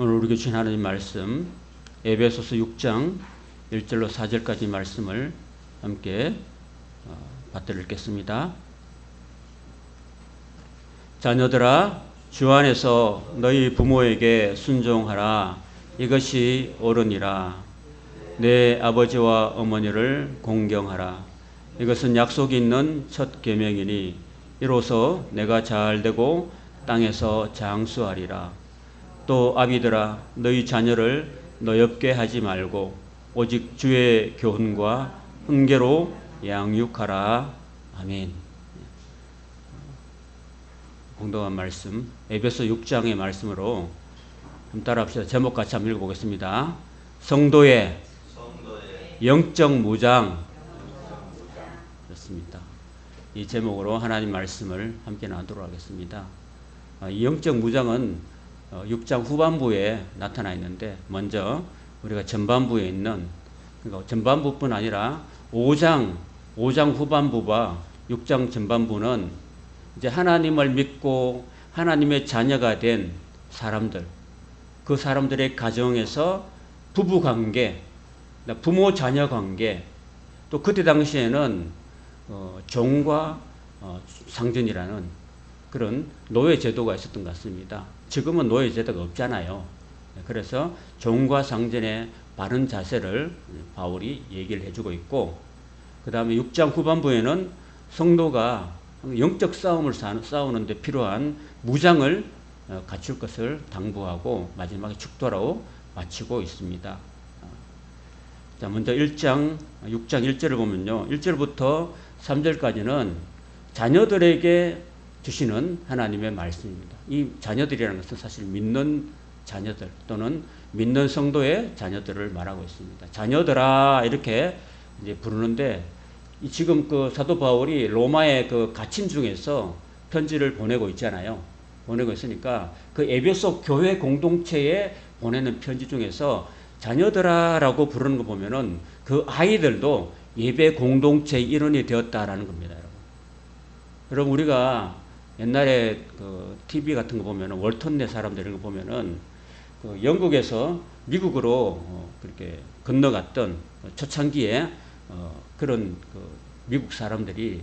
오늘 우리에게 주신 하나님 말씀 에베소서 6장 1절로 4절까지 말씀을 함께 받들어 읽겠습니다. 자녀들아, 주 안에서 너희 부모에게 순종하라. 이것이 옳으니라. 내 아버지와 어머니를 공경하라. 이것은 약속이 있는 첫 계명이니 이로써 내가 잘되고 땅에서 장수하리라. 또 아비들아, 너희 자녀를 너엽게 하지 말고 오직 주의 교훈과 훈계로 양육하라. 아멘. 공동한 말씀 에베소 6장의 말씀으로 한번 따라합시다. 제목 같이 한번 읽어보겠습니다. 성도의 영적 무장. 그렇습니다. 이 제목으로 하나님 말씀을 함께 나누도록 하겠습니다. 이 영적 무장은 6장 후반부에 나타나 있는데, 먼저 우리가 전반부에 있는, 그러니까 전반부뿐 아니라 5장 후반부와 6장 전반부는 이제 하나님을 믿고 하나님의 자녀가 된 사람들, 그 사람들의 가정에서 부부 관계, 부모 자녀 관계, 또 그때 당시에는 종과 상전이라는 그런 노예 제도가 있었던 것 같습니다. 지금은 노예 제도가 없잖아요. 그래서 종과 상전의 바른 자세를 바울이 얘기를 해주고 있고, 그 다음에 6장 후반부에는 성도가 영적 싸움을 싸우는데 필요한 무장을 갖출 것을 당부하고 마지막에 축도로 마치고 있습니다. 자, 먼저 6장 1절을 보면요, 1절부터 3절까지는 자녀들에게 주시는 하나님의 말씀입니다. 이 자녀들이라는 것은 사실 믿는 자녀들 또는 믿는 성도의 자녀들을 말하고 있습니다. 자녀들아 이렇게 이제 부르는데, 지금 그 사도 바울이 로마의 그 갇힌 중에서 편지를 보내고 있잖아요. 보내고 있으니까 그 에베소 교회 공동체에 보내는 편지 중에서 자녀들아라고 부르는 거 보면은 그 아이들도 예배 공동체의 일원이 되었다라는 겁니다, 여러분. 여러분, 우리가 옛날에 그 TV 같은 거 보면은 월턴네 사람들 이런 거 보면은 그 영국에서 미국으로 그렇게 건너갔던 초창기에 그런 그 미국 사람들이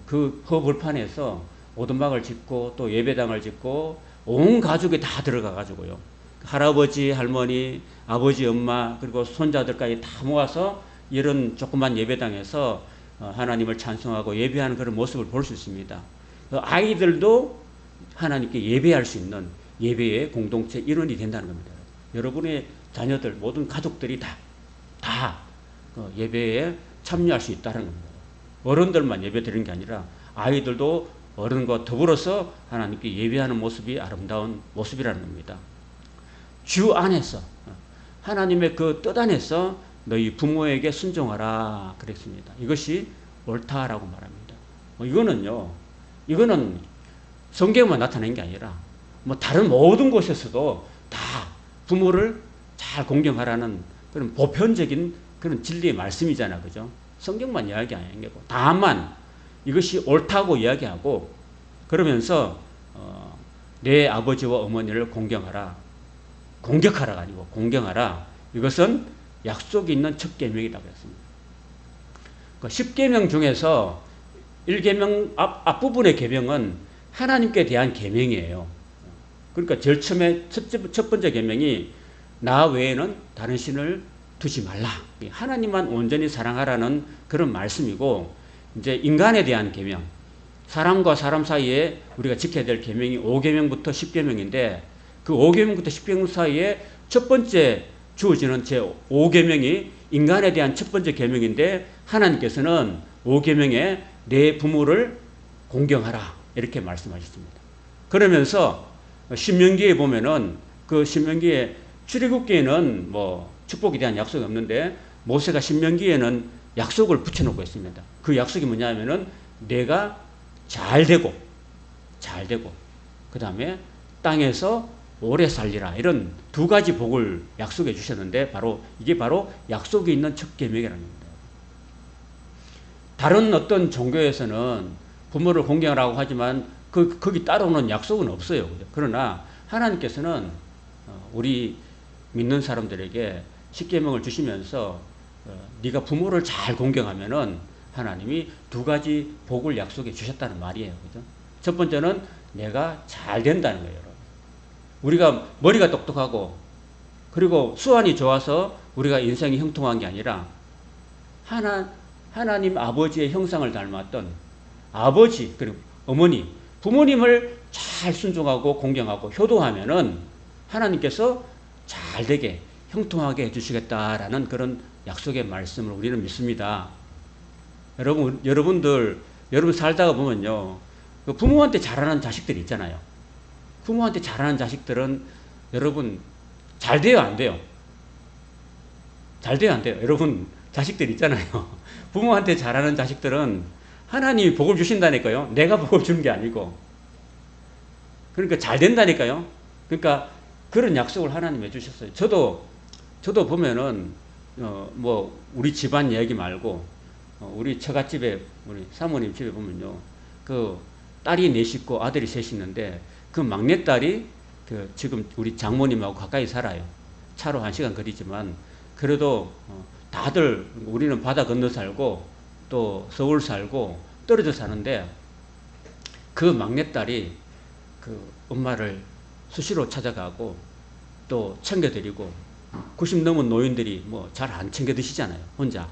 그 허벌판에서 오두막을 짓고 또 예배당을 짓고 온 가족이 다 들어가 가지고요, 할아버지, 할머니, 아버지, 엄마 그리고 손자들까지 다 모아서 이런 조그만 예배당에서 하나님을 찬송하고 예배하는 그런 모습을 볼 수 있습니다. 아이들도 하나님께 예배할 수 있는 예배의 공동체 일원이 된다는 겁니다. 여러분의 자녀들, 모든 가족들이 다 예배에 참여할 수 있다는 겁니다. 어른들만 예배 드리는 게 아니라 아이들도 어른과 더불어서 하나님께 예배하는 모습이 아름다운 모습이라는 겁니다. 주 안에서, 하나님의 그 뜻 안에서 너희 부모에게 순종하라 그랬습니다. 이것이 옳다라고 말합니다. 이거는 성경만 나타낸 게 아니라 다른 모든 곳에서도 다 부모를 잘 공경하라는 그런 보편적인 그런 진리의 말씀이잖아, 그죠? 성경만 이야기 안 하는 거고, 다만 이것이 옳다고 이야기하고, 그러면서 내 아버지와 어머니를 공경하라, 공격하라가 아니고 공경하라. 이것은 약속이 있는 첫 계명이라고 했습니다. 그 10계명 중에서 1계명 앞부분의 계명은 하나님께 대한 계명이에요. 그러니까 제일 처음에 첫 번째 계명이 나 외에는 다른 신을 두지 말라. 하나님만 온전히 사랑하라는 그런 말씀이고, 이제 인간에 대한 계명, 사람과 사람 사이에 우리가 지켜야 될 계명이 5계명부터 10계명인데, 그 5계명부터 10계명 사이에 첫 번째 주어지는 제 5계명이 인간에 대한 첫 번째 계명인데, 하나님께서는 5계명에 내 부모를 공경하라 이렇게 말씀하셨습니다. 그러면서 신명기에 보면은 그 신명기에 출애굽기에는 축복에 대한 약속이 없는데, 모세가 신명기에는 약속을 붙여놓고 있습니다. 그 약속이 뭐냐면은 내가 잘되고 그 다음에 땅에서 오래 살리라, 이런 두 가지 복을 약속해 주셨는데, 이게 바로 약속이 있는 첫 계명이라는 겁니다. 다른 어떤 종교에서는 부모를 공경하라고 하지만 거기 따라오는 약속은 없어요. 그러나 하나님께서는 우리 믿는 사람들에게 십계명을 주시면서 네가 부모를 잘 공경하면은 하나님이 두 가지 복을 약속해 주셨다는 말이에요. 그죠? 첫 번째는 내가 잘 된다는 거예요. 여러분. 우리가 머리가 똑똑하고 그리고 수완이 좋아서 우리가 인생이 형통한 게 아니라 하나님 아버지의 형상을 닮았던 아버지 그리고 어머니 부모님을 잘 순종하고 공경하고 효도하면은 하나님께서 잘 되게 형통하게 해주시겠다라는 그런 약속의 말씀을 우리는 믿습니다. 여러분 살다가 보면요. 그 부모한테 잘하는 자식들이 있잖아요. 부모한테 잘하는 자식들은 여러분 잘 돼요, 안 돼요? 잘 돼요, 안 돼요? 여러분 자식들 있잖아요. 부모한테 잘하는 자식들은 하나님이 복을 주신다니까요. 내가 복을 주는 게 아니고. 그러니까 잘 된다니까요. 그러니까 그런 약속을 하나님 해주셨어요. 저도 보면은 뭐 우리 집안 얘기 말고 우리 처갓집에 우리 사모님 집에 보면요. 그 딸이 4식구 아들이 3 있는데 그 막내딸이 그 지금 우리 장모님하고 가까이 살아요. 차로 1시간 거리지만 그래도 다들 우리는 바다 건너 살고 또 서울 살고 떨어져 사는데 그 막내딸이 그 엄마를 수시로 찾아가고 또 챙겨드리고 90 넘은 노인들이 뭐 잘 안 챙겨 드시잖아요. 혼자.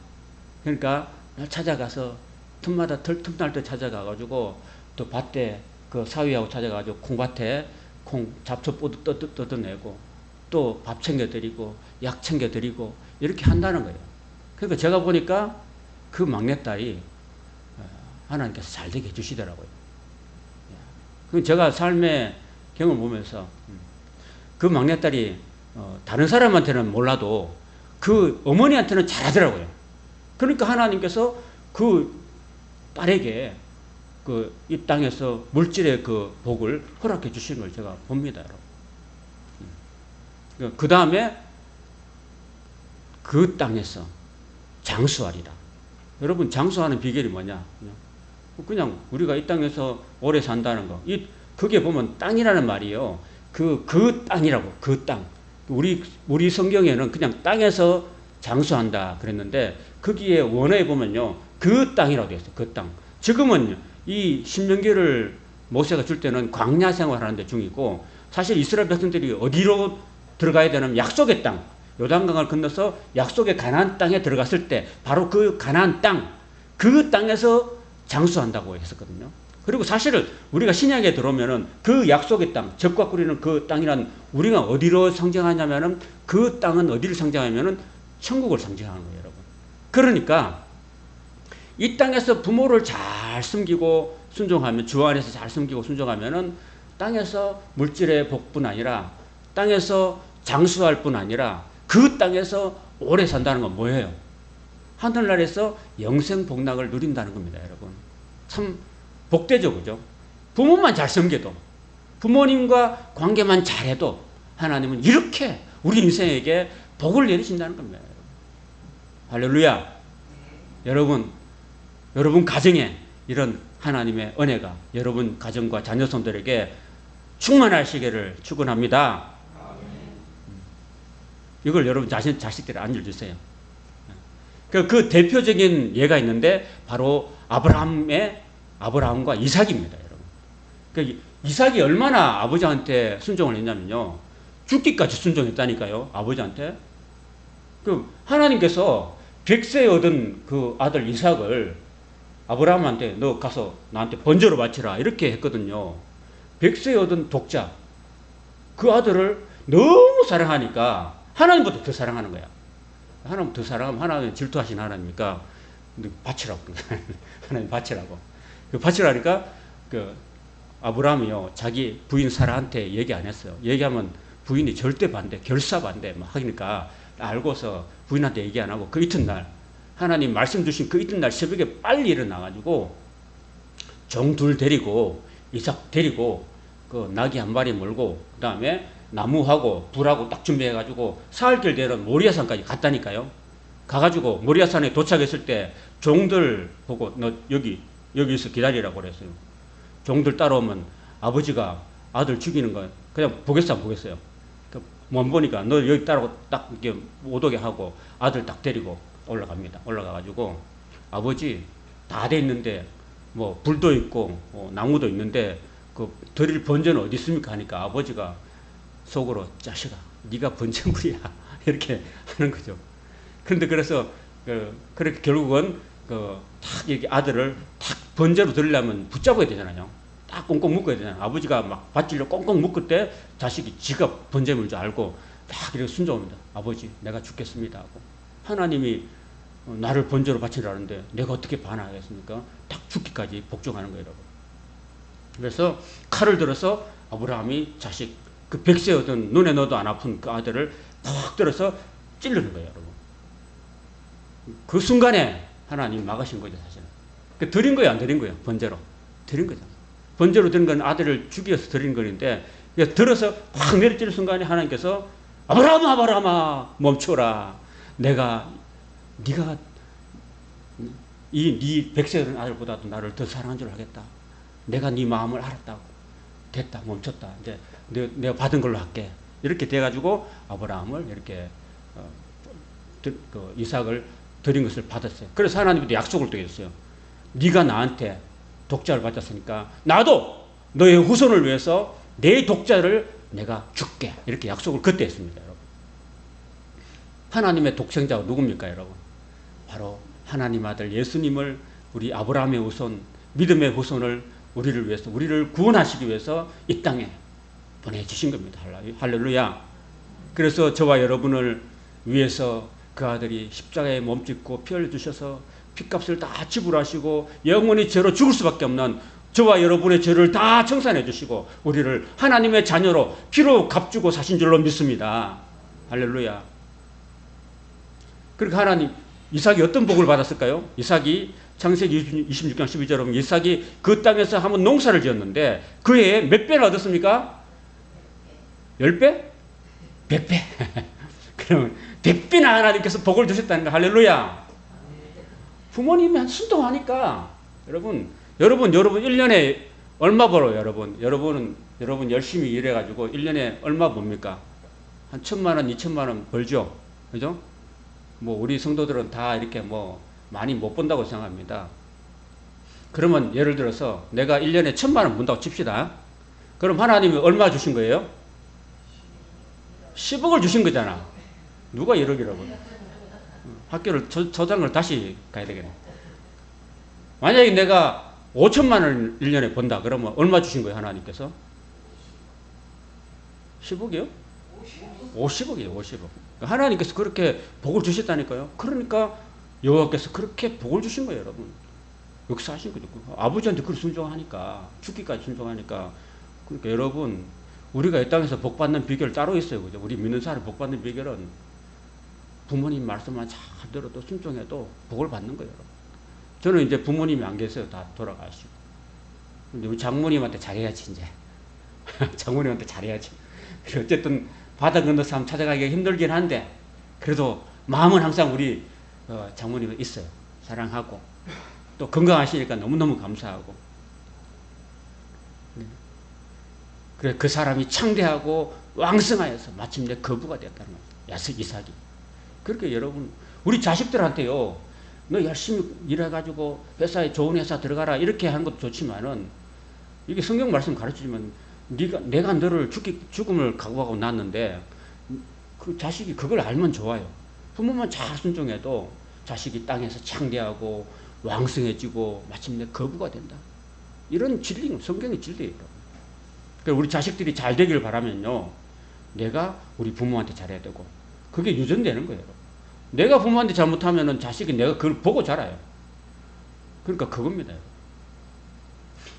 그러니까 찾아가서 틈날 때 찾아가가지고 또 밭에 그 사위하고 찾아가지고 콩밭에 콩 잡초 뜯어내고 또 밥 챙겨드리고 약 챙겨드리고 이렇게 한다는 거예요. 그러니까 제가 보니까 그 막내딸이 하나님께서 잘 되게 해주시더라고요. 그럼 제가 삶의 경험을 보면서 그 막내딸이 다른 사람한테는 몰라도 그 어머니한테는 잘하더라고요. 그러니까 하나님께서 그 딸에게 그 이 땅에서 물질의 그 복을 허락해 주신 걸 제가 봅니다, 여러분. 그 다음에 그 땅에서 장수하리라. 여러분 장수하는 비결이 뭐냐? 그냥 우리가 이 땅에서 오래 산다는 거. 그게 보면 땅이라는 말이요. 그 땅이라고. 그 땅. 우리 성경에는 그냥 땅에서 장수한다 그랬는데 거기에 원어에 보면요. 그 땅이라고 되어 있어요. 그 땅. 지금은 이 신명기를 모세가 줄 때는 광야 생활하는 데 중이고 사실 이스라엘 백성들이 어디로 들어가야 되냐면 약속의 땅. 요단강을 건너서 약속의 가나안 땅에 들어갔을 때 바로 그 가나안 땅. 그 땅에서 장수한다고 했었거든요. 그리고 사실은 우리가 신약에 들어오면은 그 약속의 땅, 적과 꿀이는 그 땅이란 우리가 어디로 상징하냐면은 그 땅은 어디를 상징하냐면은 천국을 상징하는 거예요, 여러분. 그러니까 이 땅에서 부모를 잘 섬기고 순종하면 주 안에서 잘 섬기고 순종하면은 땅에서 물질의 복뿐 아니라 땅에서 장수할 뿐 아니라 그 땅에서 오래 산다는 건 뭐예요? 하늘나라에서 영생 복락을 누린다는 겁니다, 여러분. 참 복되죠, 그죠? 부모만 잘 섬겨도, 부모님과 관계만 잘해도 하나님은 이렇게 우리 인생에게 복을 내리신다는 겁니다, 여러분. 할렐루야. 여러분 가정에 이런 하나님의 은혜가 여러분 가정과 자녀손들에게 충만하시기를 축원합니다. 이걸 여러분 자식들에 안겨주세요. 그 대표적인 예가 있는데 바로 아브라함과 이삭입니다, 여러분. 그 이삭이 얼마나 아버지한테 순종을 했냐면요. 죽기까지 순종했다니까요, 아버지한테. 그 하나님께서 100세에 얻은 그 아들 이삭을 아브라함한테 너 가서 나한테 번제로 바치라 이렇게 했거든요. 100세에 얻은 독자 그 아들을 너무 사랑하니까 하나님보다 더 사랑하는 거야. 하나님 더 사랑하면 하나님 질투하신 하나님이니까 바치라고 하나님 바치라고. 그 바치라니까 그 아브라함이요 자기 부인 사라한테 얘기 안 했어요. 얘기하면 부인이 절대 반대, 결사 반대 막 하니까 알고서 부인한테 얘기 안 하고 그 이튿날 하나님 말씀 주신 그 이튿날 새벽에 빨리 일어나가지고 종 둘 데리고 이삭 데리고 그 나귀 한 마리 몰고 그 다음에 나무하고 불하고 딱 준비해가지고 사흘길 되는 모리아산까지 갔다니까요. 가가지고 모리아산에 도착했을 때 종들 보고 너 여기서 기다리라고 그랬어요. 종들 따라오면 아버지가 아들 죽이는 거 그냥 보겠어 안 보겠어요? 못 보니까 너 여기 따라고 딱 이렇게 못 오게 하고 아들 딱 데리고 올라갑니다. 올라가가지고 아버지 다 돼 있는데 뭐 불도 있고 나무도 있는데 그 드릴 번제는 어디 있습니까 하니까 아버지가 속으로 자식아 네가 번제물이야 이렇게 하는 거죠. 그런데 그래서 그렇게 결국은 탁 이렇게 아들을 탁 번제로 드리려면 붙잡아야 되잖아요. 딱 꽁꽁 묶어야 되잖아요. 아버지가 막 밧줄로 꽁꽁 묶을 때 자식이 지가 번제물인 줄 알고 딱 이렇게 순종합니다. 아버지 내가 죽겠습니다 하고 하나님이 나를 번제로 바치라는데 내가 어떻게 반항하겠습니까? 딱 죽기까지 복종하는 거예요, 여러분. 그래서 칼을 들어서 아브라함이 자식 그 백세여든 눈에 넣어도 안 아픈 그 아들을 팍 들어서 찌르는 거예요, 여러분. 그 순간에 하나님 막으신 거죠, 사실은. 그 드린 거예요, 안 드린 거예요? 번제로 드린 거잖아요. 번제로 드린 건 아들을 죽여서 드린 거인데 들어서 확 내리찌는 순간에 하나님께서 아브라함아 아브라함아 멈춰라. 네가 네 백세여든 아들보다도 나를 더 사랑한 줄 알겠다. 내가 네 마음을 알았다고. 됐다 멈췄다. 이제 내가 받은 걸로 할게. 이렇게 돼가지고 아브라함을 이렇게 이삭을 드린 것을 받았어요. 그래서 하나님도 약속을 또 했어요. 네가 나한테 독자를 받았으니까 나도 너의 후손을 위해서 내 독자를 내가 줄게. 이렇게 약속을 그때 했습니다, 여러분. 하나님의 독생자가 누굽니까, 여러분? 바로 하나님 아들 예수님을 우리 아브라함의 후손, 믿음의 후손을 우리를 위해서, 우리를 구원하시기 위해서 이 땅에 보내주신 겁니다. 할렐루야. 그래서 저와 여러분을 위해서 그 아들이 십자가에 몸짓고 피 흘려주셔서 핏값을 다 지불하시고 영원히 죄로 죽을 수밖에 없는 저와 여러분의 죄를 다 청산해 주시고 우리를 하나님의 자녀로 피로 값주고 사신 줄로 믿습니다. 할렐루야. 그러니까 하나님, 이삭이 어떤 복을 받았을까요? 이삭이 창세기 26장 12절에 보면 이삭이 그 땅에서 한번 농사를 지었는데 그 해에 몇 배를 얻었습니까? 10배? 100배. 그러면 100배나 하나님께서 복을 주셨다는 거. 할렐루야. 부모님이 순종하니까 여러분 1년에 얼마 벌어요, 여러분? 여러분 열심히 일해가지고 1년에 얼마 봅니까? 한 1,000만 원, 2,000만 원 벌죠? 그죠? 뭐 우리 성도들은 다 이렇게 뭐 많이 못 번다고 생각합니다. 그러면 예를 들어서 내가 1년에 1,000만 원 번다고 칩시다. 그럼 하나님이 얼마 주신 거예요? 10억을 주신 거잖아. 누가 1억이라고? 학교를 저장을 다시 가야 되겠네. 만약에 내가 5천만 원 1년에 번다. 그러면 얼마 주신 거예요, 하나님께서? 10억이요? 50억이에요, 50억. 하나님께서 그렇게 복을 주셨다니까요. 그러니까 여호와께서 그렇게 복을 주신 거예요, 여러분. 역사하신 거죠. 아버지한테 그렇게 순종하니까, 죽기까지 순종하니까. 그러니까 여러분, 우리가 이 땅에서 복 받는 비결 따로 있어요, 그죠? 우리 믿는 사람 복 받는 비결은 부모님 말씀만 잘 들어도 순종해도 복을 받는 거예요, 여러분. 저는 이제 부모님이 안 계세요. 다 돌아가시고. 근데 우리 장모님한테 잘해야지, 이제. 장모님한테 잘해야지. 어쨌든 바다 건너 사람 찾아가기가 힘들긴 한데, 그래도 마음은 항상 우리 장모님은 있어요. 사랑하고. 또 건강하시니까 너무너무 감사하고. 그래, 그 사람이 창대하고 왕성하여서 마침내 거부가 되었다는 거예요. 이삭이. 그렇게 여러분, 우리 자식들한테요, 너 열심히 일해가지고 회사에 좋은 회사 들어가라 이렇게 하는 것도 좋지만은 이게 성경 말씀 가르치지만 내가 너를 죽음을 각오하고 낳았는데 그 자식이 그걸 알면 좋아요. 부모만 잘 순종해도 자식이 땅에서 창대하고 왕성해지고 마침내 거부가 된다. 이런 진리는 성경의 진리예요. 그러니까 우리 자식들이 잘 되기를 바라면요, 내가 우리 부모한테 잘해야 되고 그게 유전되는 거예요. 내가 부모한테 잘못하면은 자식이 내가 그걸 보고 자라요. 그러니까 그겁니다.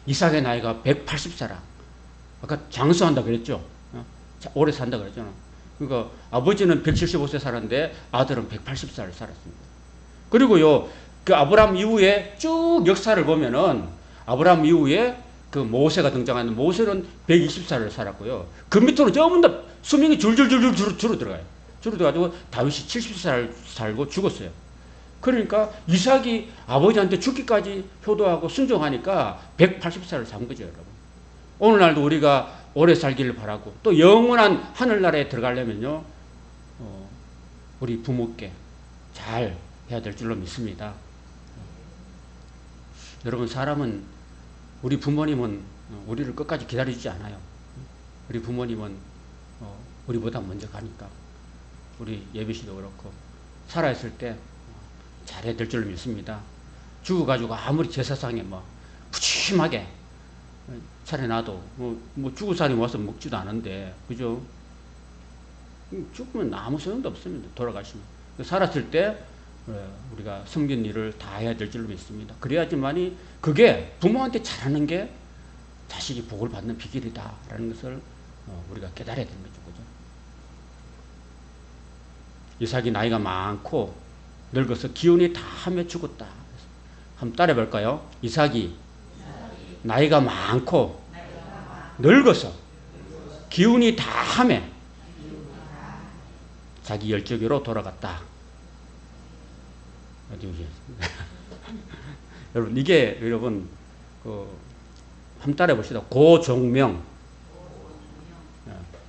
이삭의 나이가 180세라. 아까 장수한다 그랬죠. 오래 산다 그랬잖아. 그러니까 아버지는 175세 살았는데 아들은 180살을 살았습니다. 그리고요, 그 아브라함 이후에 쭉 역사를 보면은 아브라함 이후에 그 모세가 등장하는 모세는 120살을 살았고요. 그 밑으로 전부 다 수명이 줄줄줄줄 줄어들어가요. 줄어들어가지고 다윗이 70살 살고 죽었어요. 그러니까 이삭이 아버지한테 죽기까지 효도하고 순종하니까 180살을 산 거죠, 여러분. 오늘날도 우리가 오래 살기를 바라고 또 영원한 하늘나라에 들어가려면요, 우리 부모께 잘 해야 될 줄로 믿습니다. 여러분, 사람은, 우리 부모님은 우리를 끝까지 기다려주지 않아요. 우리 부모님은 우리보다 먼저 가니까. 우리 예비씨도 그렇고 살아있을 때 잘해야 될 줄로 믿습니다. 죽어가지고 아무리 제사상에 뭐 푸짐하게 차려놔도 뭐 죽은 사람이 와서 먹지도 않은데, 그죠? 죽으면 아무 소용도 없습니다. 돌아가시면. 살았을 때 우리가 섬긴 일을 다 해야 될 줄로 믿습니다. 그래야지만이 그게 부모한테 잘하는 게 자식이 복을 받는 비결이다라는 것을 우리가 깨달아야 되는 거죠. 그죠? 이삭이 나이가 많고 늙어서 기운이 다하며 죽었다. 한번 따라해 볼까요? 이삭이 나이가 많고 늙어서 기운이 다하며 자기 열조기로 돌아갔다. 여러분, 이게 여러분 한번 따라해 봅시다. 고종명.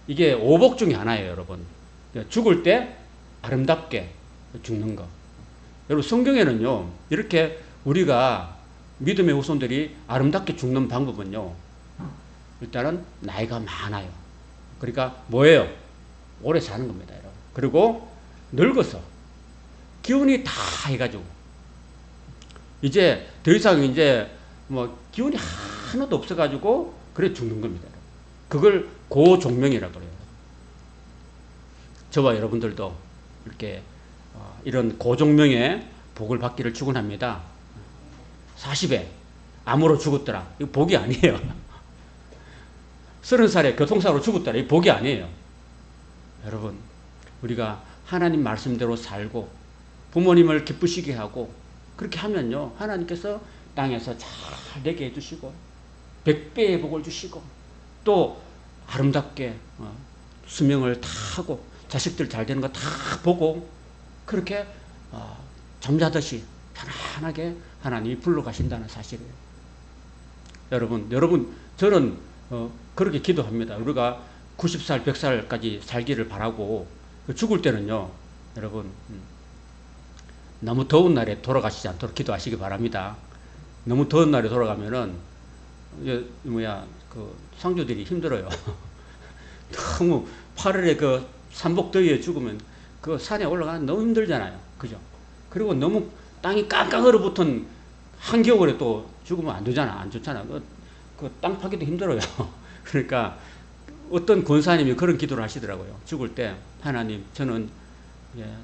이게 오복 중에 하나예요, 여러분. 죽을 때 아름답게 죽는 거. 여러분, 성경에는요, 이렇게 우리가 믿음의 후손들이 아름답게 죽는 방법은요, 일단은 나이가 많아요. 그러니까 뭐예요? 오래 사는 겁니다, 여러분. 그리고 늙어서 기운이 다 해가지고 이제 더 이상 이제 뭐 기운이 하나도 없어가지고 그래 죽는 겁니다. 그걸 고종명이라고 그래요. 저와 여러분들도 이렇게 이런 고종명의 복을 받기를 축원합니다. 40에 암으로 죽었더라. 이거 복이 아니에요. 30살에 교통사고로 죽었더라. 이거 복이 아니에요. 여러분, 우리가 하나님 말씀대로 살고 부모님을 기쁘시게 하고 그렇게 하면요, 하나님께서 땅에서 잘 되게 해주시고 100배의 복을 주시고 또 아름답게 수명을 다 하고 자식들 잘 되는 거 다 보고 그렇게 잠자듯이 편안하게 하나님이 불러가신다는 사실이에요. 여러분, 저는 그렇게 기도합니다. 우리가 90살, 100살까지 살기를 바라고, 죽을 때는요, 여러분, 너무 더운 날에 돌아가시지 않도록 기도하시기 바랍니다. 너무 더운 날에 돌아가면은, 상주들이 힘들어요. 너무 8월에 삼복더위에 죽으면 그 산에 올라가면 너무 힘들잖아요. 그죠? 그리고 너무 땅이 깡깡 얼어붙은 한겨울에 또 죽으면 안 되잖아. 안 좋잖아. 땅 파기도 힘들어요. 그러니까 어떤 권사님이 그런 기도를 하시더라고요. 죽을 때, 하나님, 저는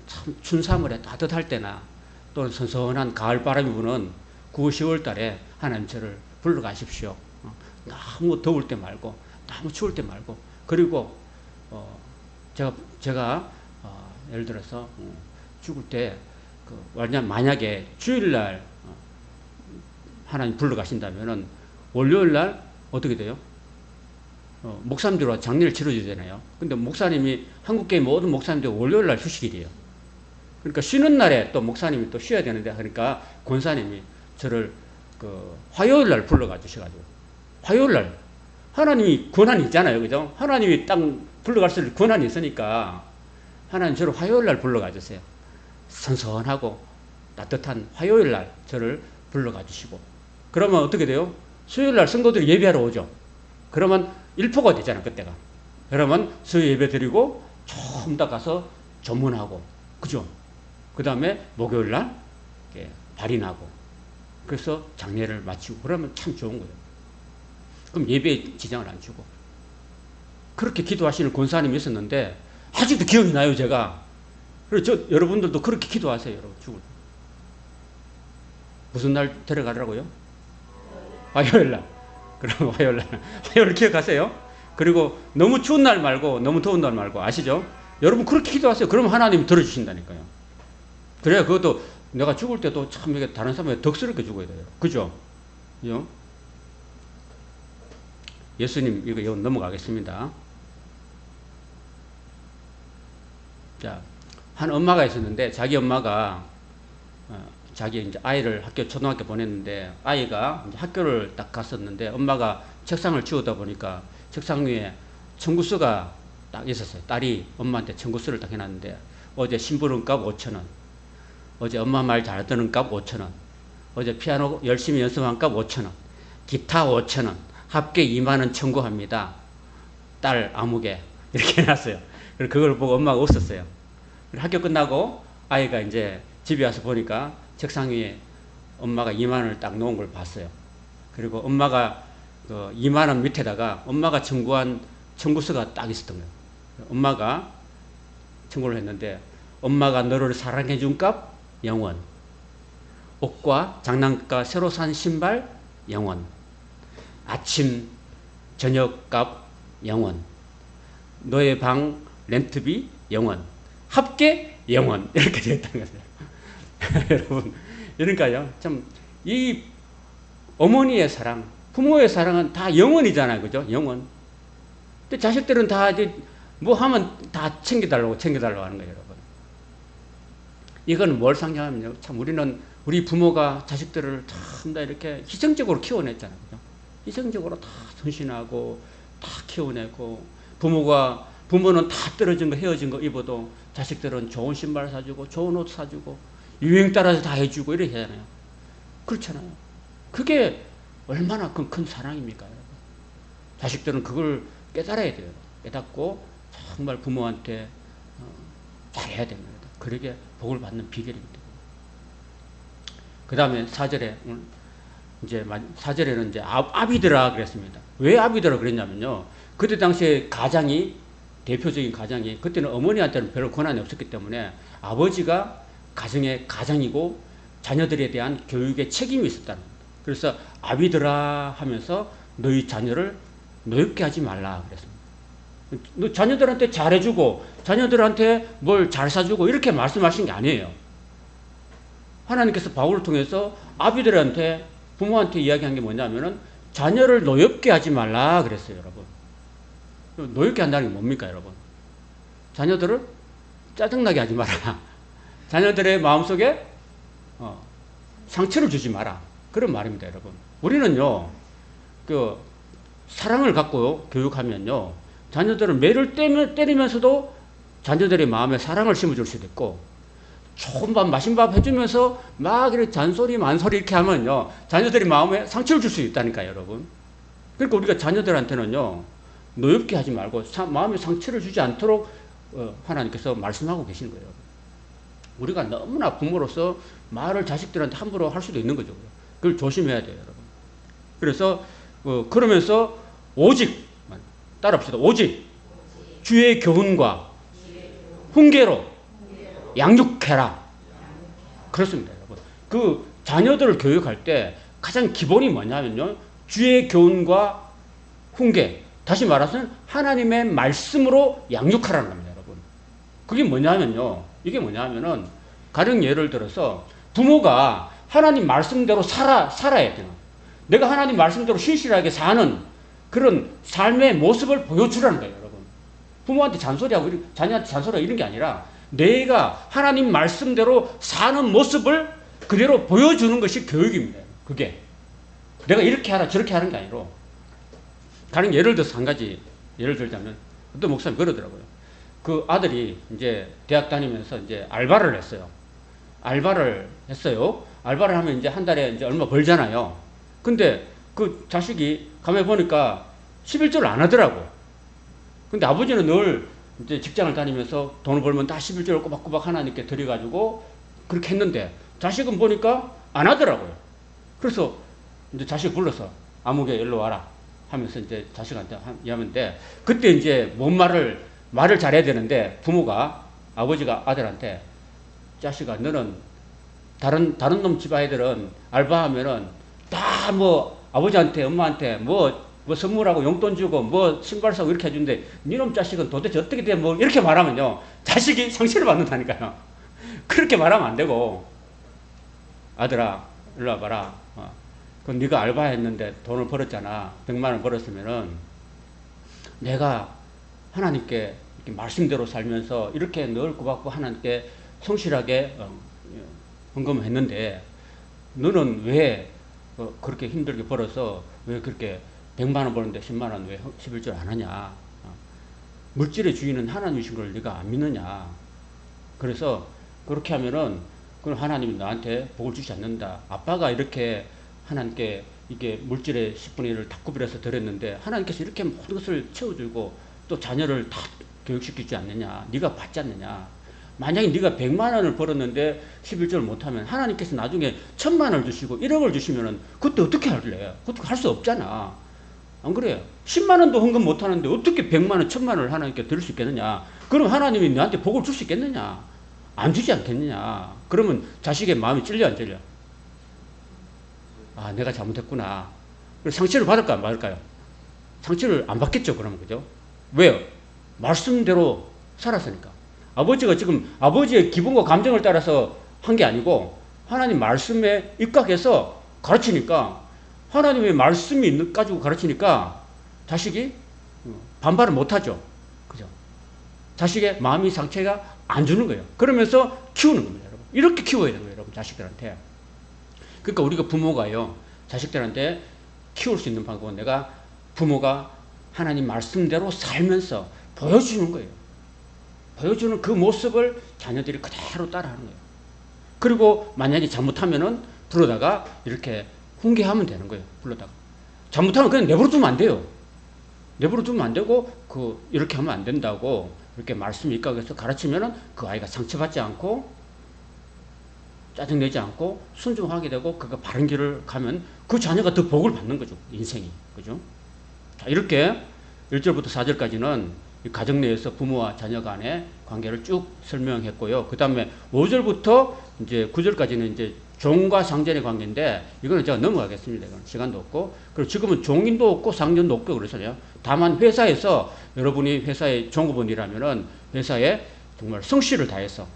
참 춘삼월에 따뜻할 때나 또는 선선한 가을바람이 부는 9, 10월 달에 하나님 저를 불러가십시오. 너무 더울 때 말고, 너무 추울 때 말고. 그리고 제가 예를 들어서 죽을 때 만약에 주일날 하나님 불러가신다면은 월요일날 어떻게 돼요? 목사님들과 장례를 치러주잖아요. 근데 목사님이, 한국교회 모든 목사님들 월요일날 휴식일이에요. 그러니까 쉬는 날에 또 목사님이 또 쉬어야 되는데, 그러니까 권사님이 저를 화요일날 불러가 주셔가지고, 화요일날 하나님이 권한이 있잖아요. 그죠? 하나님이 땅 불러갈 수 있는 권한이 있으니까 하나님 저를 화요일날 불러가 주세요. 선선하고 따뜻한 화요일날 저를 불러가 주시고, 그러면 어떻게 돼요? 수요일날 성도들이 예배하러 오죠. 그러면 일포가 되잖아, 그때가. 그러면 수요 예배 드리고 좀 더 가서 전문하고, 그죠? 그 다음에 목요일날 발인하고, 그래서 장례를 마치고, 그러면 참 좋은 거예요. 그럼 예배에 지장을 안 주고. 그렇게 기도하시는 권사님이 있었는데, 아직도 기억이 나요, 제가. 그래서 여러분들도 그렇게 기도하세요, 여러분, 죽을 때. 무슨 날 데려가더라고요? 화요일날. 그럼 화요일 기억하세요? 그리고 너무 추운 날 말고, 너무 더운 날 말고, 아시죠? 여러분 그렇게 기도하세요. 그러면 하나님이 들어주신다니까요. 그래야 그것도 내가 죽을 때도 참 이게 다른 사람에게 덕스럽게 죽어야 돼요. 그죠? 그죠? 예수님, 이거 넘어가겠습니다. 자, 한 엄마가 있었는데, 자기 엄마가, 자기 이제 아이를 초등학교 보냈는데, 아이가 이제 학교를 딱 갔었는데, 엄마가 책상을 치우다 보니까 책상 위에 청구서가 딱 있었어요. 딸이 엄마한테 청구서를 딱 해놨는데 어제 심부름값 5,000원, 어제 엄마 말 잘 듣는 값 5,000원, 어제 피아노 열심히 연습한 값 5,000원, 기타 5,000원, 합계 2만 원 청구합니다. 딸 아무개 이렇게 해놨어요. 그래서 그걸 보고 엄마가 웃었어요. 학교 끝나고 아이가 이제 집에 와서 보니까 책상 위에 엄마가 2만 원을 딱 놓은 걸 봤어요. 그리고 엄마가 그 2만 원 밑에다가 엄마가 청구한 청구서가 딱 있었던 거예요. 엄마가 청구를 했는데 엄마가 너를 사랑해 준 값 0원, 옷과 장난감 새로 산 신발 0원, 아침 저녁 값 0원, 너의 방 렌트비 0원, 합계 0원 이렇게 되었다는 거죠. 여러분, 그러니까요, 참 이 어머니의 사랑, 부모의 사랑은 다 0원이잖아요, 그죠? 0원. 근데 자식들은 다 이제 뭐 하면 다 챙겨달라고 하는 거예요, 여러분. 이건 뭘 상징하면요, 참 우리 부모가 자식들을 참 다 이렇게 희생적으로 키워냈잖아요, 그죠? 희생적으로 다 헌신하고 다 키워내고, 부모는 다 떨어진 거 헤어진 거 입어도 자식들은 좋은 신발 사주고 좋은 옷 사주고 유행 따라서 다 해주고 이렇게 하잖아요. 그렇잖아요. 그게 얼마나 큰 사랑입니까, 여러분? 자식들은 그걸 깨달아야 돼요. 깨닫고 정말 부모한테 잘해야 됩니다. 그러게 복을 받는 비결입니다. 그 다음에 4절에 이제 4절에는 이제 아비들아 그랬습니다. 왜 아비들아 그랬냐면요, 그때 당시에 대표적인 가장이 그때는 어머니한테는 별로 권한이 없었기 때문에 아버지가 가정의 가장이고 자녀들에 대한 교육에 책임이 있었다는 겁니다. 그래서 아비들아 하면서 너희 자녀를 노엽게 하지 말라 그랬습니다. 너 자녀들한테 잘해주고 자녀들한테 뭘 잘 사주고 이렇게 말씀하신 게 아니에요. 하나님께서 바울을 통해서 아비들한테, 부모한테 이야기한 게 뭐냐면은 자녀를 노엽게 하지 말라 그랬어요, 여러분. 노엽게 한다는 게 뭡니까, 여러분? 자녀들을 짜증나게 하지 마라. 자녀들의 마음속에 상처를 주지 마라. 그런 말입니다, 여러분. 우리는요, 사랑을 갖고 교육하면요, 자녀들은 매를 때리면서도 자녀들의 마음에 사랑을 심어줄 수도 있고, 좋은 밥, 맛있는 밥 해주면서 막 이렇게 잔소리, 만소리 이렇게 하면요, 자녀들의 마음에 상처를 줄 수 있다니까요, 여러분. 그러니까 우리가 자녀들한테는요, 노엽게 하지 말고 마음에 상처를 주지 않도록 하나님께서 말씀하고 계시는 거예요. 우리가 너무나 부모로서 말을 자식들한테 함부로 할 수도 있는 거죠. 그걸 조심해야 돼요, 여러분. 그래서 그러면서 오직 따라합시다. 오직 주의 교훈과 훈계로 양육해라. 그렇습니다, 여러분. 그 자녀들을 교육할 때 가장 기본이 뭐냐면요, 주의 교훈과 훈계. 다시 말해서는 하나님의 말씀으로 양육하라는 겁니다, 여러분. 그게 뭐냐면요, 이게 뭐냐면은 가령 예를 들어서 부모가 하나님 말씀대로 살아야 돼요. 내가 하나님 말씀대로 신실하게 사는 그런 삶의 모습을 보여주라는 거예요, 여러분. 부모한테 잔소리하고 자녀한테 잔소리하고 이런 게 아니라 내가 하나님 말씀대로 사는 모습을 그대로 보여주는 것이 교육입니다. 그게 내가 이렇게 하라 저렇게 하는 게 아니라, 다른 예를 들어서 한 가지 예를 들자면, 어떤 목사님 그러더라고요. 그 아들이 이제 대학 다니면서 이제 알바를 했어요. 알바를 하면 이제 한 달에 이제 얼마 벌잖아요. 근데 그 자식이 가만히 보니까 11조를 안 하더라고. 근데 아버지는 늘 이제 직장을 다니면서 돈을 벌면 다 11조를 꼬박꼬박 하나님께 드려가지고 그렇게 했는데, 자식은 보니까 안 하더라고요. 그래서 이제 자식 불러서 아무개 일로 와라 하면서 이제 자식한테 하는데, 그때 이제 뭔 말을 잘해야 되는데, 아버지가 아들한테, 자식아, 너는 다른 놈 집 아이들은 알바하면은 다 뭐 아버지한테 엄마한테 뭐 선물하고 용돈 주고 뭐 신발 사고 이렇게 해주는데, 니놈 자식은 도대체 어떻게 돼? 뭐 이렇게 말하면요, 자식이 상처를 받는다니까요. 그렇게 말하면 안 되고, 아들아 일로 와봐라. 그건 네가 알바했는데 돈을 벌었잖아. 100만 원 벌었으면은 내가 하나님께 이렇게 말씀대로 살면서 이렇게 늘 구박고 하나님께 성실하게 헌금을 했는데, 너는 왜 그렇게 힘들게 벌어서 왜 그렇게 100만 원 버는데 10만 원 왜 11조 안 하냐? 물질의 주인은 하나님이신 걸 네가 안 믿느냐? 그래서 그렇게 하면은 그럼 하나님이 나한테 복을 주지 않는다. 아빠가 이렇게 하나님께 이게 물질의 10분의 1을 다 구별해서 드렸는데 하나님께서 이렇게 모든 것을 채워주고 또 자녀를 다 교육시키지 않느냐? 네가 받지 않느냐? 만약에 네가 100만 원을 벌었는데 11조를 못하면 하나님께서 나중에 1000만 원을 주시고 1억을 주시면은 그때 어떻게 할래? 그것도 할 수 없잖아. 안 그래요? 10만 원도 헌금 못하는데 어떻게 100만 원, 1000만 원을 하나님께 드릴 수 있겠느냐? 그럼 하나님이 너한테 복을 줄 수 있겠느냐? 안 주지 않겠느냐? 그러면 자식의 마음이 찔려 안 찔려? 아, 내가 잘못했구나. 상처를 받을까 안 받을까요? 상처를 안 받겠죠, 그러면. 그죠? 왜요? 말씀대로 살았으니까. 아버지가 지금 아버지의 기분과 감정을 따라서 한 게 아니고 하나님 말씀에 입각해서 가르치니까 하나님의 말씀이 가지고 가르치니까 자식이 반발을 못하죠. 그죠? 자식의 마음이 상처가 안 주는 거예요. 그러면서 키우는 겁니다, 여러분. 이렇게 키워야 되는 거예요, 여러분, 자식들한테. 그러니까 우리가 부모가요, 자식들한테 키울 수 있는 방법은 내가 부모가 하나님 말씀대로 살면서 보여주는 거예요. 보여주는 그 모습을 자녀들이 그대로 따라하는 거예요. 그리고 만약에 잘못하면은 불러다가 이렇게 훈계하면 되는 거예요. 불러다가. 잘못하면 그냥 내버려 두면 안 돼요. 내버려 두면 안 되고, 이렇게 하면 안 된다고, 이렇게 말씀 입각해서 가르치면은 그 아이가 상처받지 않고, 짜증내지 않고, 순종하게 되고, 그가 바른 길을 가면 그 자녀가 더 복을 받는 거죠. 인생이. 그죠? 자, 이렇게 1절부터 4절까지는 가정 내에서 부모와 자녀 간의 관계를 쭉 설명했고요. 그 다음에 5절부터 이제 9절까지는 이제 종과 상전의 관계인데, 이거는 제가 넘어가겠습니다. 이건 시간도 없고. 그리고 지금은 종인도 없고 상전도 없고 그래서요. 다만 회사에서 여러분이 회사의 종업원이라면은 회사에 정말 성실을 다해서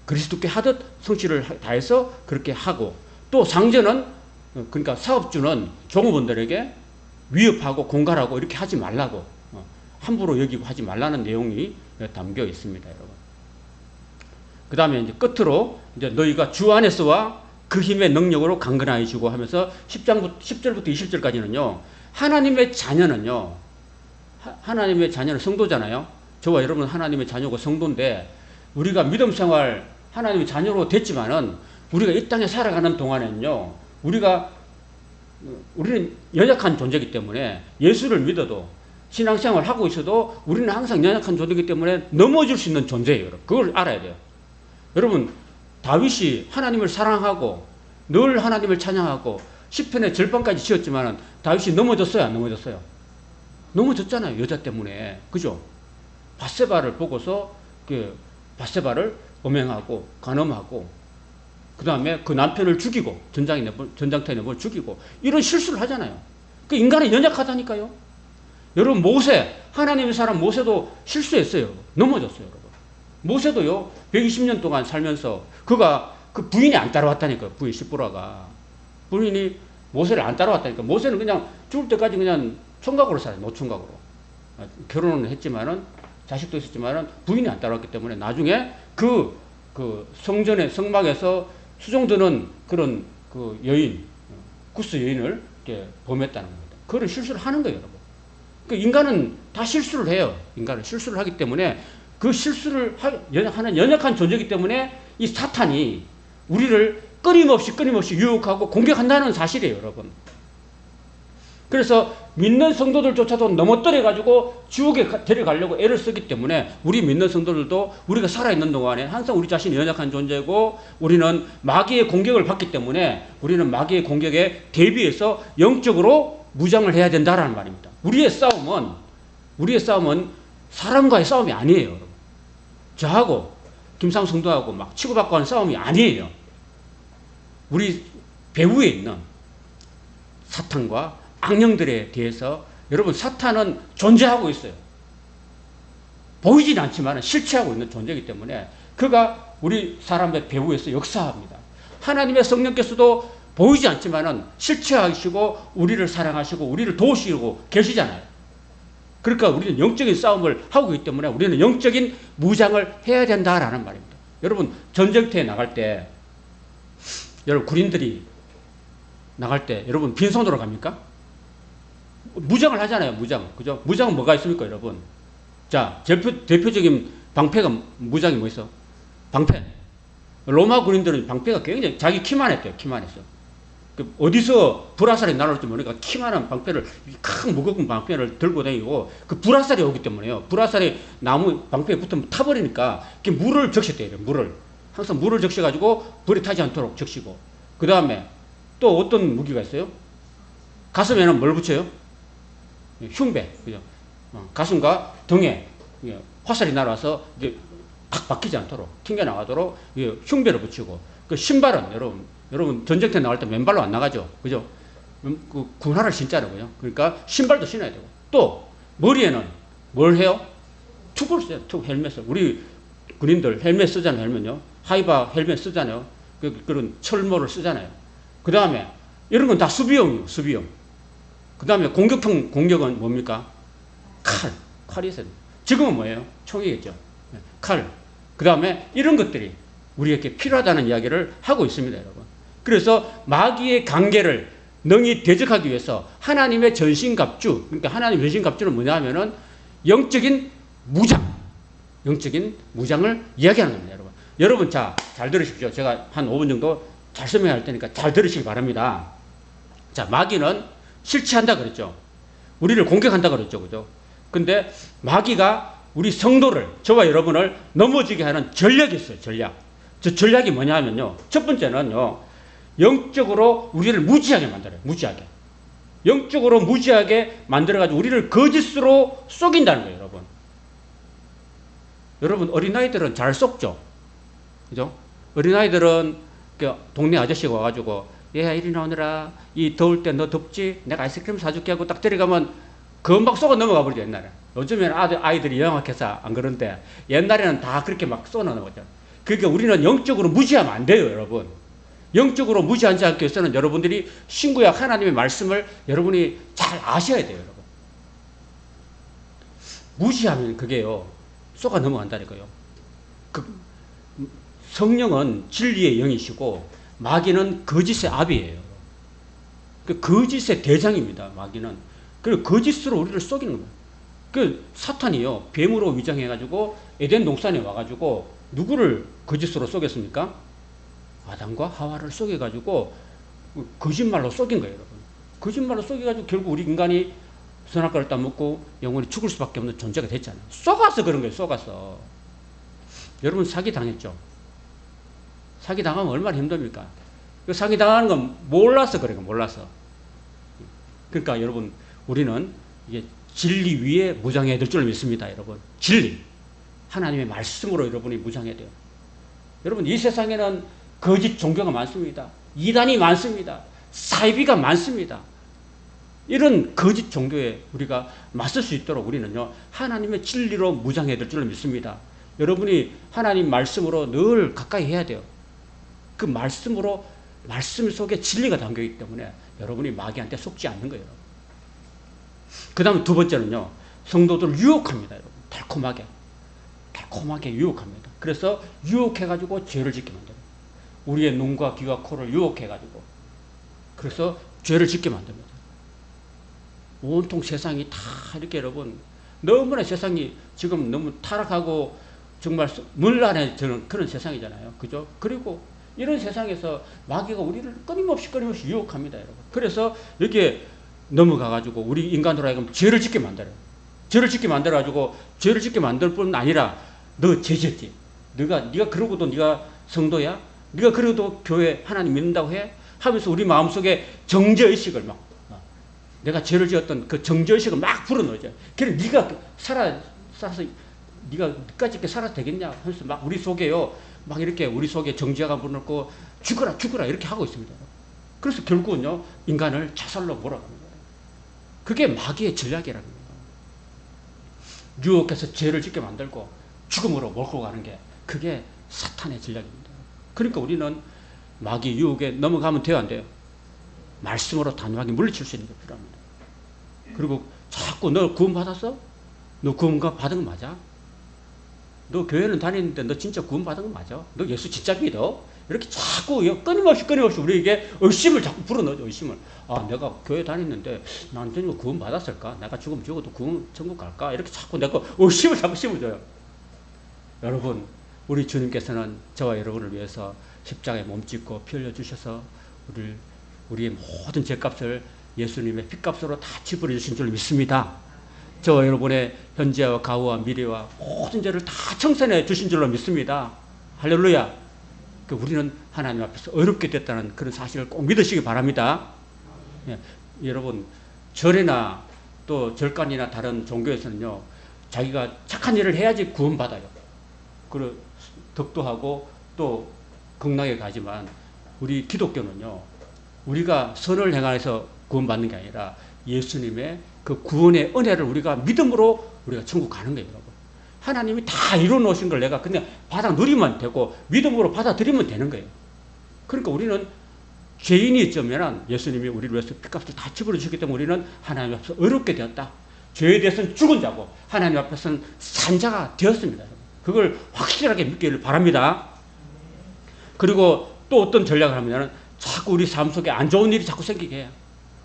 그리스도께 하듯 성실을 다해서 그렇게 하고, 또 상전은 그러니까 사업주는 종업원들에게 위협하고 공갈하고 이렇게 하지 말라고, 함부로 여기고 하지 말라는 내용이 담겨 있습니다, 여러분. 그 다음에 이제 끝으로 이제 너희가 주 안에서와 그 힘의 능력으로 강건하여지고 하면서 10절부터 20절까지는요, 하나님의 자녀는요, 하나님의 자녀는 성도잖아요. 저와 여러분은 하나님의 자녀고 성도인데, 우리가 믿음 생활 하나님의 자녀로 됐지만은 우리가 이 땅에 살아가는 동안에는요, 우리는 연약한 존재이기 때문에 예수를 믿어도 신앙생활을 하고 있어도 우리는 항상 연약한 존재이기 때문에 넘어질 수 있는 존재예요. 여러분. 그걸 알아야 돼요. 여러분, 다윗이 하나님을 사랑하고 늘 하나님을 찬양하고 시편의 절반까지 지었지만 다윗이 넘어졌어요, 안 넘어졌어요? 넘어졌잖아요, 여자 때문에. 그죠? 밧세바를 보고서 밧세바를 음행하고 간음하고 그 다음에 그 남편을 죽이고 전장터에 내버 죽이고 이런 실수를 하잖아요. 그 인간은 연약하다니까요. 여러분, 하나님의 사람 모세도 실수했어요. 넘어졌어요, 여러분. 모세도요, 120년 동안 살면서 그 부인이 안 따라왔다니까요. 부인 시보라가. 부인이 모세를 안 따라왔다니까. 모세는 그냥 죽을 때까지 그냥 총각으로 살아요. 노총각으로. 결혼은 했지만은, 자식도 있었지만은 부인이 안 따라왔기 때문에 나중에 그 성전의 성막에서 수종드는 그런 여인, 구스 여인을 이렇게 범했다는 겁니다. 그런 실수를 하는 거예요, 여러분. 그 인간은 다 실수를 해요. 인간은 실수를 하기 때문에 그 실수를 하는 연약한 존재이기 때문에 이 사탄이 우리를 끊임없이 유혹하고 공격한다는 사실이에요, 여러분. 그래서 믿는 성도들조차도 넘어뜨려가지고 지옥에 데려가려고 애를 쓰기 때문에 우리 믿는 성도들도 우리가 살아있는 동안에 항상 우리 자신이 연약한 존재고 우리는 마귀의 공격을 받기 때문에 우리는 마귀의 공격에 대비해서 영적으로 무장을 해야 된다라는 말입니다. 우리의 싸움은 사람과의 싸움이 아니에요, 여러분. 저하고 김상 성도하고 막 치고받고 하는 싸움이 아니에요. 우리 배후에 있는 사탄과 악령들에 대해서, 여러분, 사탄은 존재하고 있어요. 보이진 않지만 실체하고 있는 존재이기 때문에 그가 우리 사람의 배후에서 역사합니다. 하나님의 성령께서도 보이지 않지만 실체하시고 우리를 사랑하시고 우리를 도우시고 계시잖아요. 그러니까 우리는 영적인 싸움을 하고 있기 때문에 우리는 영적인 무장을 해야 된다라는 말입니다. 여러분, 전쟁터에 나갈 때, 여러분, 군인들이 나갈 때 여러분 빈손으로 갑니까? 무장을 하잖아요. 무장. 그죠? 무장은 뭐가 있습니까, 여러분? 자, 대표적인 방패가 무장이 뭐 있어? 방패. 로마 군인들은 방패가 굉장히 자기 키만 했대요. 키만 했어. 어디서 불화살이 날아올지 모르니까 키만한 방패를, 큰 무거운 방패를 들고 다니고, 그 불화살이 오기 때문에요. 불화살이 나무 방패에 붙으면 타버리니까, 물을 적셨대요. 물을. 항상 물을 적셔가지고 불이 타지 않도록 적시고. 그 다음에 또 어떤 무기가 있어요? 가슴에는 뭘 붙여요? 흉배. 그죠? 가슴과 등에 화살이 날아와서 이제 탁 박히지 않도록, 튕겨나가도록 흉배를 붙이고, 그 신발은 여러분 전쟁터에 나갈 때 맨발로 안 나가죠. 그죠? 그 군화를 신자는 거죠. 그러니까 신발도 신어야 되고. 또 머리에는 뭘 해요? 툭을 써요. 헬멧을. 우리 군인들 헬멧 쓰잖아요. 헬멧요. 하이바 헬멧 쓰잖아요. 그런 철모를 쓰잖아요. 그 다음에 이런 건 다 수비용이에요. 수비용. 그 다음에 공격은 뭡니까? 칼이 있어요. 지금은 뭐예요? 총이겠죠. 칼. 그 다음에 이런 것들이 우리에게 필요하다는 이야기를 하고 있습니다, 여러분. 그래서 마귀의 강계를 능히 대적하기 위해서 하나님의 전신갑주, 그러니까 하나님의 전신갑주는 뭐냐 하면은 영적인 무장을 이야기하는 겁니다, 여러분. 여러분, 자, 잘 들으십시오. 제가 한 5분 정도 잘 설명할 테니까 잘 들으시기 바랍니다. 자, 마귀는 실체한다 그랬죠. 우리를 공격한다 그랬죠. 그죠? 근데 마귀가 우리 성도를, 저와 여러분을 넘어지게 하는 전략이 있어요, 전략. 저 전략이 뭐냐 하면요. 첫 번째는요. 영적으로 우리를 무지하게 만들어요. 무지하게. 영적으로 무지하게 만들어가지고 우리를 거짓으로 속인다는 거예요, 여러분. 여러분, 어린아이들은 잘 속죠? 그죠? 어린아이들은 동네 아저씨가 와가지고, 얘야, 이리 나오느라. 이 더울 때 너 덥지? 내가 아이스크림 사줄게 하고 딱 데려가면 금방 속아 넘어가 버리죠, 옛날에. 요즘에는 아이들이 영악해서 안 그런데, 옛날에는 다 그렇게 막 쏘아 넘어갔죠. 그러니까 우리는 영적으로 무지하면 안 돼요, 여러분. 영적으로 무지하지 않기 위해서는 여러분들이 신구약 하나님의 말씀을 여러분이 잘 아셔야 돼요, 여러분. 무지하면 그게요, 쏘가 넘어간다니까요. 성령은 진리의 영이시고 마귀는 거짓의 아비예요. 그 거짓의 대장입니다, 마귀는. 그리고 거짓으로 우리를 속이는 거예요. 그 사탄이요, 뱀으로 위장해가지고 에덴 동산에 와가지고 누구를 거짓으로 속였습니까? 아담과 하와를 속여가지고 거짓말로 속인 거예요, 여러분. 거짓말로 속여가지고 결국 우리 인간이 선악과를 따먹고 영원히 죽을 수밖에 없는 존재가 됐잖아요. 속아서 그런 거예요, 속아서. 여러분 사기 당했죠? 사기 당하면 얼마나 힘듭니까? 그 사기 당하는 건 몰라서 그래요, 몰라서. 그러니까 여러분, 우리는 이게 진리 위에 무장해야 될 줄 믿습니다, 여러분. 진리. 하나님의 말씀으로 여러분이 무장해야 돼요. 여러분, 이 세상에는 거짓 종교가 많습니다. 이단이 많습니다. 사이비가 많습니다. 이런 거짓 종교에 우리가 맞설 수 있도록 우리는요, 하나님의 진리로 무장해야 될 줄 믿습니다. 여러분이 하나님 말씀으로 늘 가까이 해야 돼요. 그 말씀으로, 말씀 속에 진리가 담겨있기 때문에 여러분이 마귀한테 속지 않는 거예요. 그 다음 두 번째는요, 성도들을 유혹합니다, 여러분. 달콤하게 유혹합니다. 그래서 유혹해가지고 죄를 짓게 만들어요. 우리의 눈과 귀와 코를 유혹해가지고. 그래서 죄를 짓게 만듭니다. 온통 세상이 다 이렇게 여러분, 너무나 세상이 지금 너무 타락하고 정말 문란해지는 그런 세상이잖아요. 그죠? 그리고 이런 세상에서 마귀가 우리를 끊임없이 유혹합니다, 여러분. 그래서 여기에 넘어가가지고 우리 인간으로 하여금 죄를 짓게 만들어요. 죄를 짓게 만들어가지고 죄를 짓게 만들 뿐 아니라 너 죄 짓지. 네가 그러고도 네가 성도야? 네가 그래도 교회 하나님 믿는다고 해? 하면서 우리 마음속에 정죄의식을 막, 내가 죄를 지었던 그 정죄의식을 막 불어넣어줘. 그래 네가 살아서 네가 끝까지 이렇게 살아도 되겠냐 하면서 막 우리 속에요, 막 이렇게 우리 속에 정죄가 불어넣고 죽어라 이렇게 하고 있습니다. 그래서 결국은요, 인간을 자살로 몰아갑니다. 그게 마귀의 전략이라는 거예요. 유혹해서 죄를 짓게 만들고 죽음으로 몰고 가는 게 그게 사탄의 전략입니다. 그러니까 우리는 마귀 유혹에 넘어가면 돼요, 안 돼요? 말씀으로 단호하게 물리칠 수 있는 게 필요합니다. 그리고 자꾸 너 구원 받았어? 너 구원 받은 거 맞아? 너 교회는 다니는데 너 진짜 구원 받은 거 맞아? 너 예수 진짜 믿어? 이렇게 자꾸 끊임없이 우리에게 의심을 자꾸 불어넣어줘. 의심을. 내가 교회 다녔는데 난 전부 구원 받았을까? 내가 죽으면 죽어도 구원 천국 갈까? 이렇게 자꾸 내가 의심을 자꾸 심어줘요. 여러분, 우리 주님께서는 저와 여러분을 위해서 십자가에 몸짓고 피 흘려 주셔서 우리의 모든 죄값을 예수님의 피값으로 다 지불해 주신 줄 믿습니다. 저와 여러분의 현재와 과거와 미래와 모든 죄를 다 청산해 주신 줄로 믿습니다. 할렐루야. 우리는 하나님 앞에서 어렵게 됐다는 그런 사실을 꼭 믿으시기 바랍니다. 예, 여러분, 절이나 또 절간이나 다른 종교에서는요, 자기가 착한 일을 해야지 구원받아요. 그리고 덕도 하고 또 극락에 가지만, 우리 기독교는요, 우리가 선을 행해서 구원받는 게 아니라 예수님의 그 구원의 은혜를 우리가 믿음으로 우리가 천국 가는 거예요, 여러분. 하나님이 다 이루어 놓으신 걸 내가 그냥 받아 누리면 되고 믿음으로 받아들이면 되는 거예요. 그러니까 우리는 죄인이 있으면 예수님이 우리를 위해서 피값을 다 지불해 주기 때문에 우리는 하나님 앞에서 어렵게 되었다. 죄에 대해서는 죽은 자고 하나님 앞에서는 산 자가 되었습니다. 그걸 확실하게 믿기를 바랍니다. 그리고 또 어떤 전략을 하면 자꾸 우리 삶 속에 안 좋은 일이 자꾸 생기게 해요.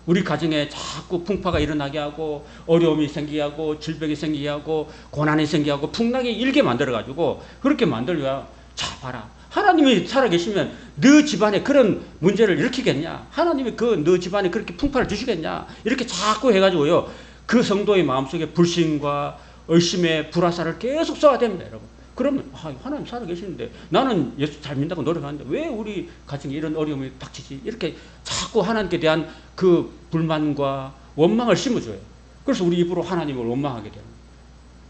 우리 가정에 자꾸 풍파가 일어나게 하고 어려움이 생기게 하고 질병이 생기게 하고 고난이 생기게 하고 풍랑이 일게 만들어가지고 그렇게 만들어야 자 봐라. 하나님이 살아계시면 너 집안에 그런 문제를 일으키겠냐? 하나님이 너 집안에 그렇게 풍파를 주시겠냐? 이렇게 자꾸 해가지고요. 그 성도의 마음속에 불신과 의심의 불화살을 계속 쏘아야 됩니다, 여러분. 그러면 하나님 살아계시는데 나는 예수 잘 믿는다고 노력하는데 왜 우리 가정에 이런 어려움이 닥치지? 이렇게 자꾸 하나님께 대한 그 불만과 원망을 심어줘요. 그래서 우리 입으로 하나님을 원망하게 돼요.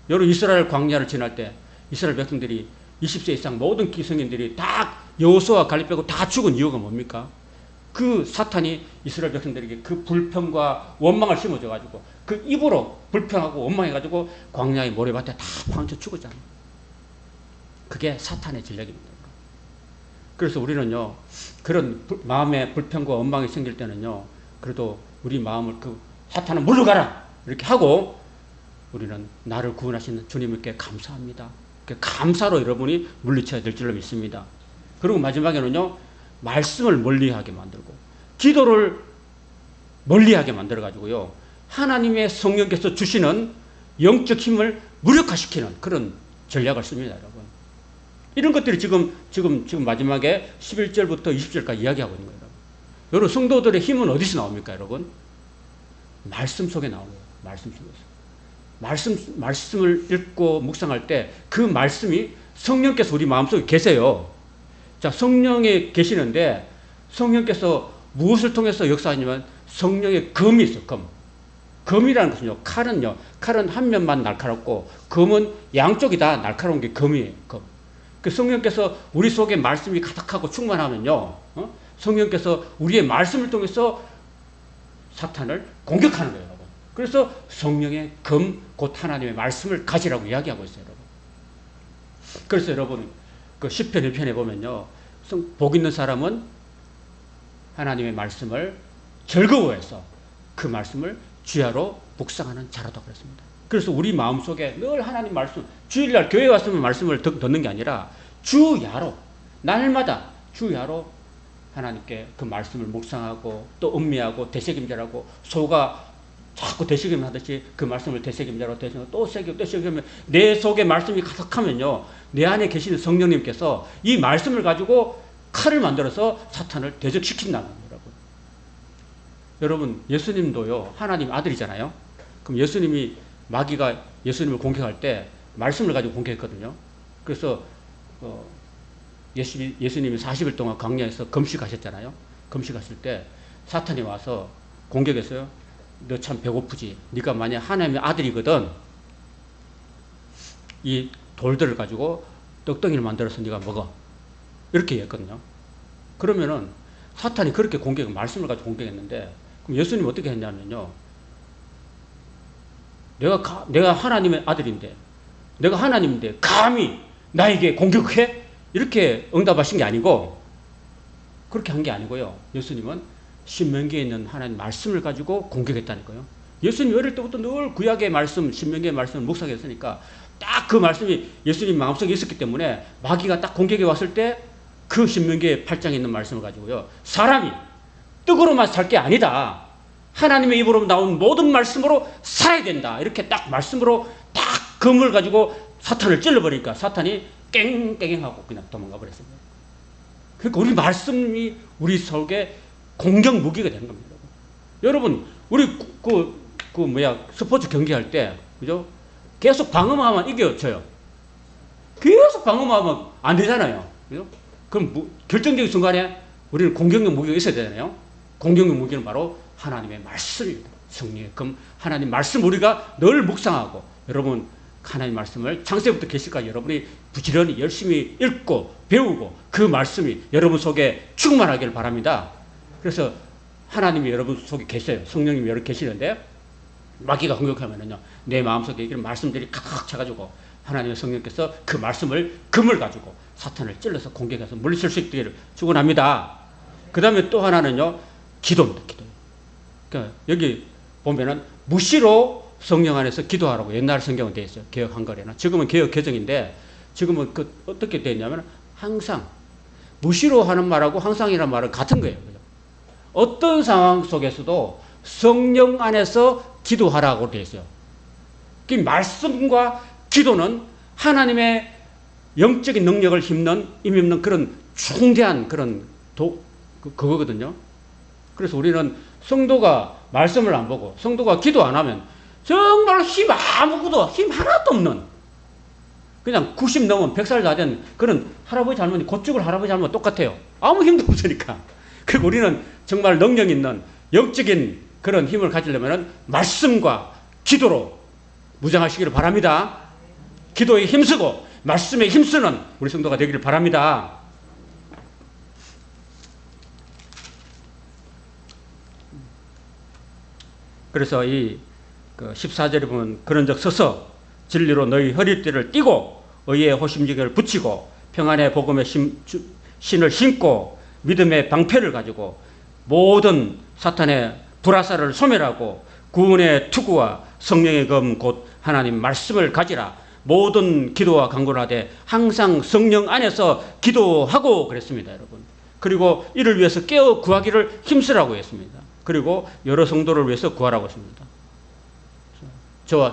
여러분, 이스라엘 광야를 지날 때 이스라엘 백성들이 20세 이상 모든 기성인들이 다 여호수아 갈렙 빼고 다 죽은 이유가 뭡니까? 그 사탄이 이스라엘 백성들에게 그 불평과 원망을 심어줘가지고 그 입으로 불평하고 원망해가지고 광야의 모래밭에 다 파묻혀 죽었잖아요. 그게 사탄의 전략입니다. 그래서 우리는요, 그런 마음에 불평과 원망이 생길 때는요, 그래도 우리 마음을 사탄은 물러가라! 이렇게 하고 우리는 나를 구원하시는 주님께 감사합니다. 감사로 여러분이 물리쳐야 될 줄로 믿습니다. 그리고 마지막에는요, 말씀을 멀리하게 만들고 기도를 멀리하게 만들어가지고요, 하나님의 성령께서 주시는 영적 힘을 무력화시키는 그런 전략을 씁니다, 여러분. 이런 것들이 지금 마지막에 11절부터 20절까지 이야기하고 있는 거예요. 여러분, 성도들의 힘은 어디서 나옵니까, 여러분? 말씀 속에 나옵니다. 말씀 속에서. 말씀을 읽고 묵상할 때 그 말씀이 성령께서 우리 마음속에 계세요. 자, 성령이 계시는데 성령께서 무엇을 통해서 역사하냐면 성령의 검이 있어요, 검. 검이라는 것은요, 칼은 한 면만 날카롭고 검은 양쪽이 다 날카로운 게 검이에요, 검. 그 성령께서 우리 속에 말씀이 가득하고 충만하면요, 성령께서 우리의 말씀을 통해서 사탄을 공격하는 거예요, 여러분. 그래서 성령의 검, 곧 하나님의 말씀을 가지라고 이야기하고 있어요, 여러분. 그래서 여러분, 그 시편 1편에 보면요, 복 있는 사람은 하나님의 말씀을 즐거워해서 그 말씀을 주야로 묵상하는 자라다 그랬습니다. 그래서 우리 마음속에 늘 하나님 말씀, 주일날 교회 왔으면 말씀을 듣는 게 아니라 주야로, 날마다 주야로 하나님께 그 말씀을 묵상하고 또 음미하고 되새김질하고 소가 자꾸 되새김 하듯이 그 말씀을 되새김질하고 또 새기면 내 속에 말씀이 가득하면요, 내 안에 계시는 성령님께서 이 말씀을 가지고 칼을 만들어서 사탄을 대적시킨다는 거예요, 여러분. 여러분, 예수님도요, 하나님 아들이잖아요. 그럼 예수님이 마귀가 예수님을 공격할 때 말씀을 가지고 공격했거든요. 그래서 예수님이 40일 동안 광야에서 금식하셨잖아요. 금식하실 때 사탄이 와서 공격했어요. 너 참 배고프지? 네가 만약 하나님의 아들이거든 이 돌들을 가지고 떡덩이를 만들어서 네가 먹어. 이렇게 했거든요. 그러면은 사탄이 그렇게 말씀을 가지고 공격했는데, 그럼 예수님이 어떻게 했냐면요, 내가 하나님의 아들인데, 내가 하나님인데 감히 나에게 공격해? 이렇게 응답하신 게 아니고, 그렇게 한 게 아니고요. 예수님은 신명기에 있는 하나님 말씀을 가지고 공격했다니까요. 예수님이 어릴 때부터 늘 구약의 말씀, 신명기의 말씀을 묵상했으니까 딱 그 말씀이 예수님 마음속에 있었기 때문에 마귀가 딱 공격해 왔을 때 그 신명기의 8장에 있는 말씀을 가지고요. 사람이 떡으로만 살 게 아니다. 하나님의 입으로 나온 모든 말씀으로 살아야 된다. 이렇게 딱 말씀으로 딱 검을 가지고 사탄을 찔러버리니까 사탄이 깽깽하고 그냥 도망가 버렸습니다. 그러니까 우리 말씀이 우리 속에 공격 무기가 되는 겁니다. 여러분, 우리 스포츠 경기할 때, 그죠? 계속 방어만 이겨져요. 계속 방어만 안 되잖아요. 그죠? 그럼 결정적인 순간에 우리는 공격력 무기가 있어야 되잖아요. 공격력 무기는 바로 하나님의 말씀입니다. 성령의 검, 하나님 말씀 우리가 늘 묵상하고, 여러분, 하나님 말씀을 창세부터 계시까지 여러분이 부지런히 열심히 읽고 배우고 그 말씀이 여러분 속에 충만하기를 바랍니다. 그래서 하나님이 여러분 속에 계셔요. 성령님이 여러분 계시는데 마귀가 공격하면은요, 내 마음속에 이런 말씀들이 칵칵 차가지고 하나님의 성령께서 그 말씀을 금을 가지고 사탄을 찔러서 공격해서 물리칠 수 있기를 축원합니다. 그 다음에 또 하나는요, 기도입니다. 기도. 그러니까 여기 보면은 무시로 성령 안에서 기도하라고 옛날 성경은 되어 있어요. 개혁 한글에는. 지금은 개혁 개정인데 지금은 어떻게 되어 있냐면 항상 무시로 하는 말하고 항상이라는 말은 같은 거예요. 어떤 상황 속에서도 성령 안에서 기도하라고 되어 있어요. 그 말씀과 기도는 하나님의 영적인 능력을 힘입는 그런 중대한 그런 그거거든요. 그래서 우리는 성도가 말씀을 안 보고 성도가 기도 안 하면 정말 힘 하나도 없는, 그냥 90 넘은 100살 다 된 그런 할아버지 할머니, 곧 죽을 할아버지 할머니 똑같아요. 아무 힘도 없으니까. 그리고 우리는 정말 능력 있는 영적인 그런 힘을 가지려면 말씀과 기도로 무장하시기를 바랍니다. 기도에 힘쓰고 말씀에 힘쓰는 우리 성도가 되기를 바랍니다. 그래서 이 14절에 보면 그런즉 서서 진리로 너희 허리띠를 띠고 의의 호심지경을 붙이고 평안의 복음의 신을 신고 믿음의 방패를 가지고 모든 사탄의 불화살을 소멸하고 구원의 투구와 성령의 검 곧 하나님 말씀을 가지라. 모든 기도와 간구를 하되 항상 성령 안에서 기도하고 그랬습니다, 여러분. 그리고 이를 위해서 깨어 구하기를 힘쓰라고 했습니다. 그리고 여러 성도를 위해서 구하라고 했습니다.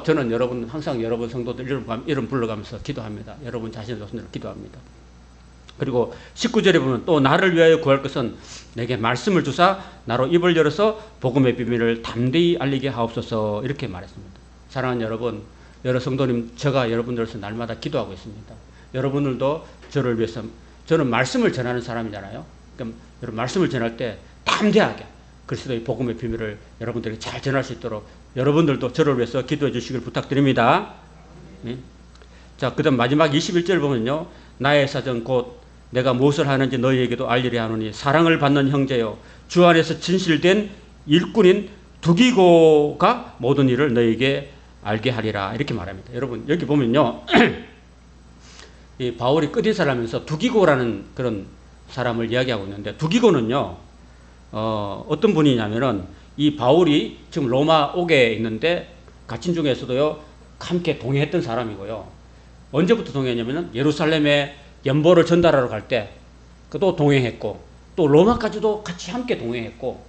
저는 여러분, 항상 여러분 성도들 이름 불러가면서 기도합니다. 여러분 자신의 조선으로 기도합니다. 그리고 19절에 보면 또 나를 위하여 구할 것은 내게 말씀을 주사 나로 입을 열어서 복음의 비밀을 담대히 알리게 하옵소서, 이렇게 말했습니다. 사랑하는 여러분, 여러 성도님, 제가 여러분들로서 날마다 기도하고 있습니다. 여러분들도 저를 위해서, 저는 말씀을 전하는 사람이잖아요. 그럼 여러분 말씀을 전할 때 담대하게 그리스도의 복음의 비밀을 여러분들에게 잘 전할 수 있도록 여러분들도 저를 위해서 기도해 주시길 부탁드립니다. 자, 그 다음 마지막 21절 보면요, 나의 사정 곧 내가 무엇을 하는지 너희에게도 알리려 하노니 사랑을 받는 형제요 주 안에서 진실된 일꾼인 두기고가 모든 일을 너희에게 알게 하리라, 이렇게 말합니다. 여러분 여기 보면요 이 바울이 끝인사를 하면서 두기고라는 그런 사람을 이야기하고 있는데, 두기고는요 어떤 분이냐면은 이 바울이 지금 로마 옥에 있는데 갇힌 중에서도요 함께 동행했던 사람이고요. 언제부터 동행했냐면은 예루살렘에 연보를 전달하러 갈 때 또 동행했고, 또 로마까지도 같이 함께 동행했고,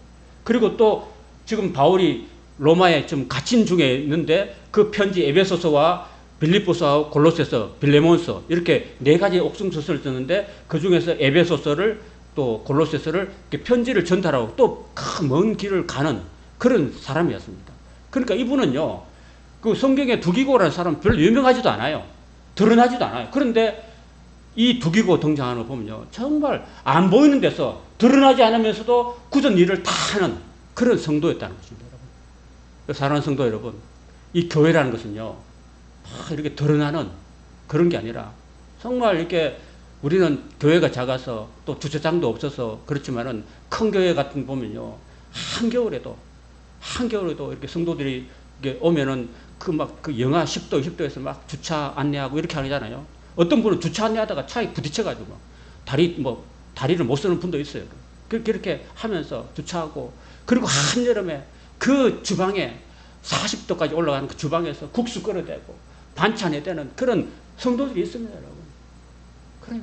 그리고 또 지금 바울이 로마에 좀 갇힌 중에 있는데 그 편지 에베소서와 빌립보서와 골로새서, 빌레몬서 이렇게 4가지 옥중서서를 썼는데 그 중에서 에베소서를 또 골로새서를 편지를 전달하고 또 먼 길을 가는 그런 사람이었습니다. 그러니까 이분은요 그 성경에 두기고라는 사람 별로 유명하지도 않아요. 드러나지도 않아요. 그런데 이 두기고 등장하는 거 보면요 정말 안 보이는 데서 드러나지 않으면서도 굳은 일을 다 하는 그런 성도였다는 것입니다. 여러분, 사랑하는 성도 여러분, 이 교회라는 것은요 이렇게 드러나는 그런 게 아니라 정말 이렇게 우리는 교회가 작아서 또 주차장도 없어서 그렇지만은 큰 교회 같은 거 보면요 한겨울에도 이렇게 성도들이 이렇게 오면은 그 영하 10도, 20도에서 막 주차 안내하고 이렇게 하잖아요. 어떤 분은 주차 안내하다가 차에 부딪혀가지고 다리를 못 쓰는 분도 있어요. 그렇게 하면서 주차하고, 그리고 한여름에 그 주방에 40도까지 올라가는 그 주방에서 국수 끓여대고 반찬 해대는 그런 성도들이 있습니다, 여러분. 그래요.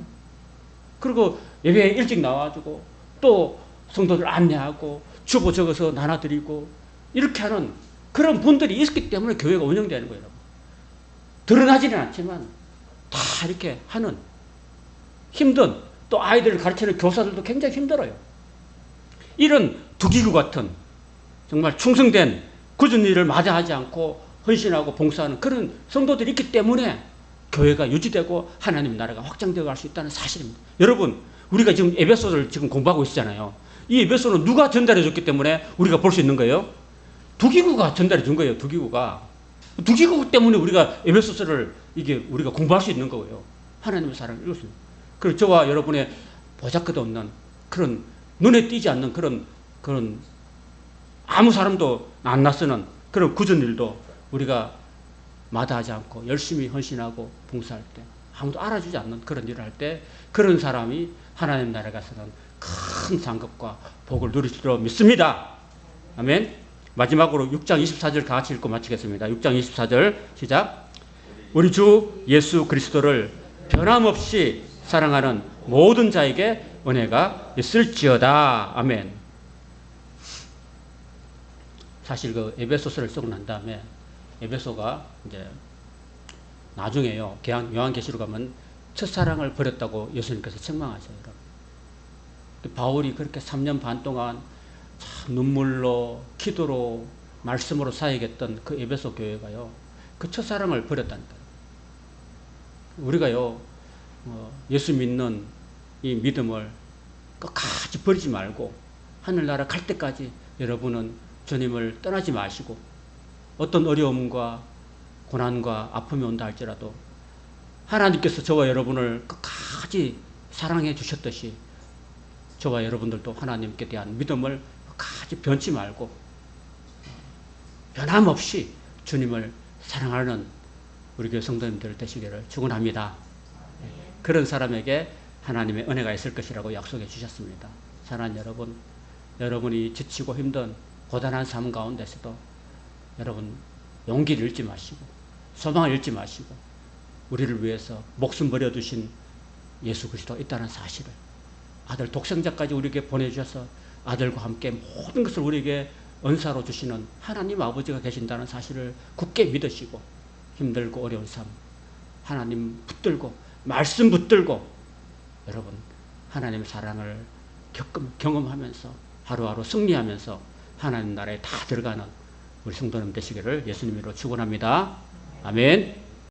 그리고 예배에 일찍 나와주고 또 성도들 안내하고 주보 적어서 나눠드리고 이렇게 하는 그런 분들이 있기 때문에 교회가 운영되는 거예요. 드러나지는 않지만 다 이렇게 하는 힘든, 또 아이들을 가르치는 교사들도 굉장히 힘들어요. 이런 두기구 같은 정말 충성된 굳은 일을 마다하지 않고 헌신하고 봉사하는 그런 성도들이 있기 때문에 교회가 유지되고 하나님 나라가 확장되어 갈 수 있다는 사실입니다. 여러분, 우리가 지금 에베소를 지금 공부하고 있잖아요. 이 에베소는 누가 전달해 줬기 때문에 우리가 볼 수 있는 거예요? 두기구가 전달해 준 거예요. 두기구 때문에 우리가 에베소서를 이게 우리가 공부할 수 있는 거예요. 하나님의 사랑을 이룰 수 있는. 그리고 저와 여러분의 보잘것 없는 그런 눈에 띄지 않는 그런 아무 사람도 안 나서는 그런 굳은 일도 우리가 마다하지 않고 열심히 헌신하고 봉사할 때 아무도 알아주지 않는 그런 일을 할 때 그런 사람이 하나님 나라에 가서는 큰 상급과 복을 누릴 줄로 믿습니다. 아멘. 마지막으로 6장 24절 다 같이 읽고 마치겠습니다. 6장 24절 시작. 우리 주 예수 그리스도를 변함없이 사랑하는 모든 자에게 은혜가 있을지어다. 아멘. 사실 그 에베소서를 쓰고 난 다음에 에베소가 이제 나중에요. 요한계시록 가면 첫사랑을 버렸다고 예수님께서 책망하셔요. 바울이 그렇게 3년 반 동안 참 눈물로 기도로 말씀으로 사역했던 그 에베소 교회가요. 그 첫사랑을 버렸다니까요. 우리가요. 예수 믿는 이 믿음을 끝까지 버리지 말고 하늘나라 갈 때까지 여러분은 주님을 떠나지 마시고 어떤 어려움과 고난과 아픔이 온다 할지라도 하나님께서 저와 여러분을 끝까지 사랑해 주셨듯이 저와 여러분들도 하나님께 대한 믿음을 끝까지 변치 말고 변함없이 주님을 사랑하는 우리 교회 성도님들 되시기를 축원합니다. 그런 사람에게 하나님의 은혜가 있을 것이라고 약속해 주셨습니다. 사랑하는 여러분, 여러분이 지치고 힘든 고단한 삶 가운데서도 여러분 용기를 잃지 마시고 소망을 잃지 마시고 우리를 위해서 목숨 버려두신 예수 그리스도가 있다는 사실을 아들 독생자까지 우리에게 보내주셔서 아들과 함께 모든 것을 우리에게 은사로 주시는 하나님 아버지가 계신다는 사실을 굳게 믿으시고 힘들고 어려운 삶 하나님 붙들고 말씀 붙들고 여러분 하나님의 사랑을 경험하면서 하루하루 승리하면서 하나님 나라에 다 들어가는 우리 성도님 되시기를 예수님으로 축원합니다. 아멘.